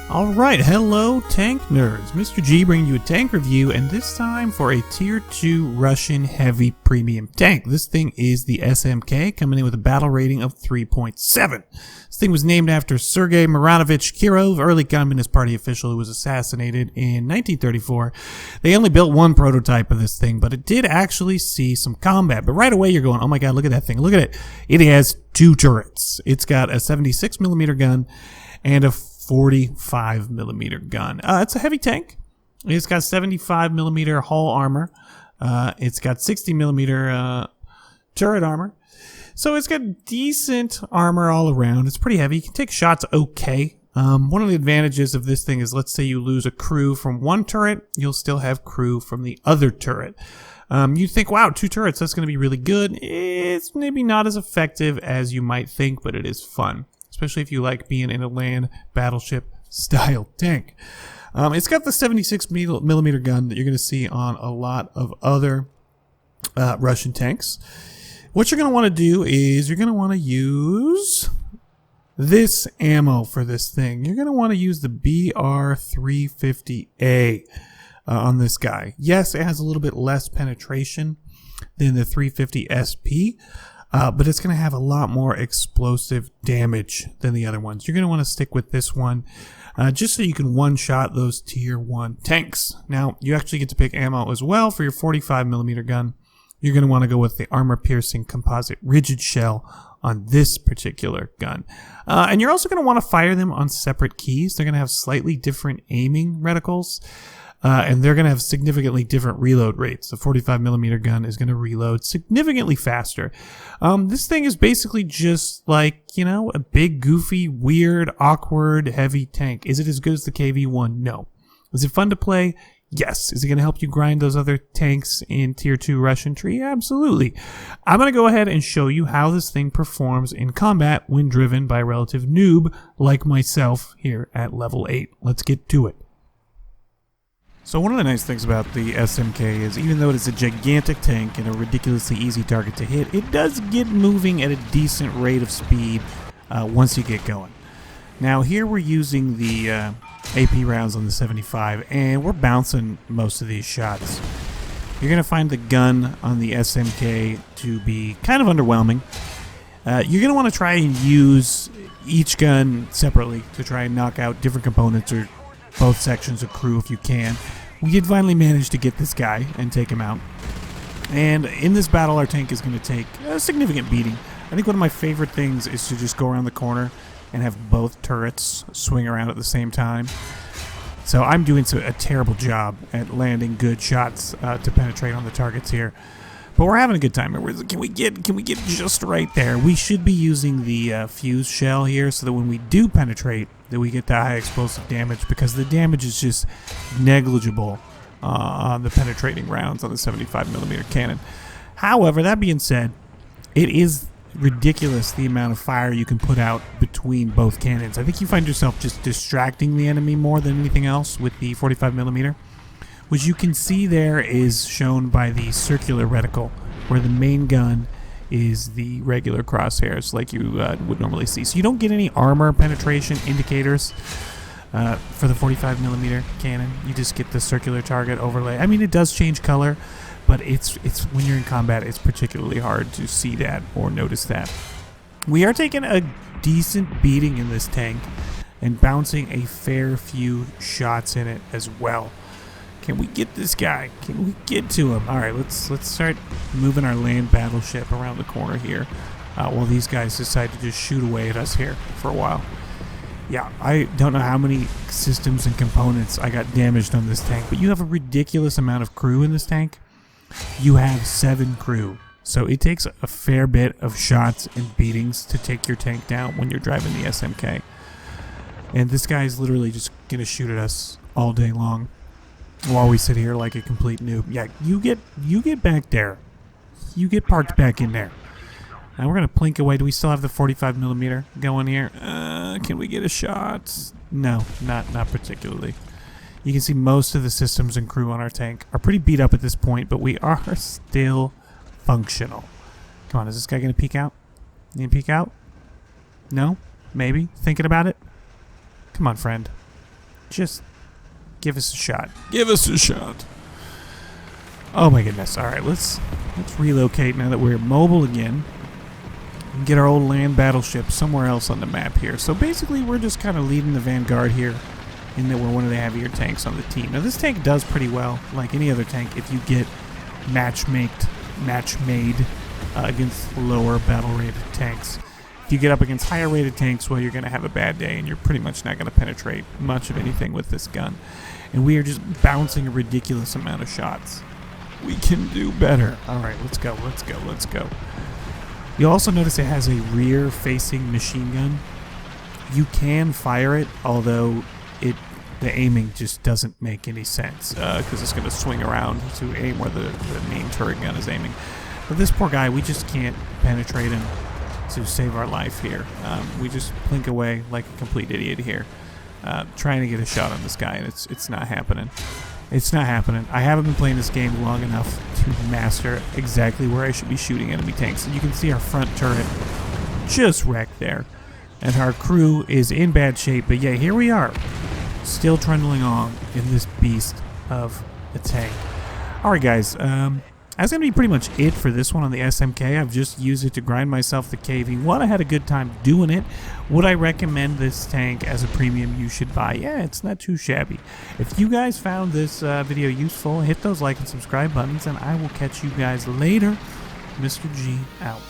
Alright, hello tank nerds. Mr. G bringing you a tank review, and this time for a tier 2 Russian heavy premium tank. This thing is the SMK, coming in with a battle rating of 3.7. This thing was named after Sergei Maranovich Kirov, early Communist Party official who was assassinated in 1934. They only built one prototype of this thing, but it did actually see some combat. But right away you're going, oh my god, look at that thing, look at it. It has two turrets. It's got a 76mm gun and a 45mm gun. It's a heavy tank. It's got 75mm hull armor. It's got 60mm turret armor. So it's got decent armor all around. It's pretty heavy. You can take shots okay. One of the advantages of this thing is, let's say you lose a crew from one turret, you'll still have crew from the other turret. You think, wow, two turrets, that's going to be really good. It's maybe not as effective as you might think, but it is fun. Especially if you like being in a land battleship style tank. It's got the 76mm gun that you're going to see on a lot of other Russian tanks. What you're going to want to do is you're going to want to use this ammo for this thing. You're going to want to use the BR350A on this guy. Yes, it has a little bit less penetration than the 350 SP. But it's going to have a lot more explosive damage than the other ones. You're going to want to stick with this one just so you can one-shot those tier 1 tanks. Now, you actually get to pick ammo as well for your 45mm gun. You're going to want to go with the armor-piercing composite rigid shell on this particular gun. And you're also going to want to fire them on separate keys. They're going to have slightly different aiming reticles. And they're going to have significantly different reload rates. The 45mm gun is going to reload significantly faster. This thing is basically just like, you know, a big, goofy, weird, awkward, heavy tank. Is it as good as the KV-1? No. Is it fun to play? Yes. Is it going to help you grind those other tanks in tier 2 Russian tree? Absolutely. I'm going to go ahead and show you how this thing performs in combat when driven by a relative noob like myself here at level 8. Let's get to it. So one of the nice things about the SMK is, even though it is a gigantic tank and a ridiculously easy target to hit, it does get moving at a decent rate of speed once you get going. Now here we're using the AP rounds on the 75, and we're bouncing most of these shots. You're going to find the gun on the SMK to be kind of underwhelming. You're going to want to try and use each gun separately to try and knock out different components or both sections of crew if you can. We did finally manage to get this guy and take him out. And in this battle, our tank is going to take a significant beating. I think one of my favorite things is to just go around the corner and have both turrets swing around at the same time. So I'm doing a terrible job at landing good shots to penetrate on the targets here. But we're having a good time. Can we get just right there? We should be using the fuse shell here so that when we do penetrate, that we get the high explosive damage, because the damage is just negligible on the penetrating rounds on the 75mm cannon. However, that being said, it is ridiculous the amount of fire you can put out between both cannons. I think you find yourself just distracting the enemy more than anything else with the 45mm. Which you can see there is shown by the circular reticle, where the main gun is the regular crosshairs like you would normally see. So you don't get any armor penetration indicators for the 45mm cannon. You just get the circular target overlay. I mean, it does change color, but it's when you're in combat, it's particularly hard to see that or notice that. We are taking a decent beating in this tank and bouncing a fair few shots in it as well. Can we get this guy? Can we get to him? All right, let's start moving our land battleship around the corner here while these guys decide to just shoot away at us here for a while. Yeah, I don't know how many systems and components I got damaged on this tank, but you have a ridiculous amount of crew in this tank. You have 7 crew, so it takes a fair bit of shots and beatings to take your tank down when you're driving the SMK. And this guy is literally just going to shoot at us all day long while we sit here like a complete noob. Yeah, you get back there. You get parked back in there. Now we're going to plink away. Do we still have the 45mm going here? Can we get a shot? No, not particularly. You can see most of the systems and crew on our tank are pretty beat up at this point, but we are still functional. Come on, is this guy going to peek out? You going to peek out? No? Maybe? Thinking about it? Come on, friend. Just give us a shot. Give us a shot. Oh my goodness. All right, let's relocate now that we're mobile again. And get our old land battleship somewhere else on the map here. So basically, we're just kind of leading the vanguard here, in that we're one of the heavier tanks on the team. Now, this tank does pretty well, like any other tank, if you get match-made against lower battle-rated tanks. If you get up against higher-rated tanks, well, you're going to have a bad day, and you're pretty much not going to penetrate much of anything with this gun. And we are just bouncing a ridiculous amount of shots. We can do better. All right, let's go, let's go, let's go. You'll also notice it has a rear-facing machine gun. You can fire it, although the aiming just doesn't make any sense because it's going to swing around to aim where the main turret gun is aiming. But this poor guy, we just can't penetrate him to save our life here. We just blink away like a complete idiot here, trying to get a shot on this guy, and it's not happening. It's not happening. I haven't been playing this game long enough to master exactly where I should be shooting enemy tanks. And you can see our front turret just wrecked there. And our crew is in bad shape. But yeah, here we are. Still trundling on in this beast of a tank. Alright guys, that's going to be pretty much it for this one on the SMK. I've just used it to grind myself the KV1. I had a good time doing it. Would I recommend this tank as a premium you should buy? Yeah, it's not too shabby. If you guys found this video useful, hit those like and subscribe buttons, and I will catch you guys later. Mr. G out.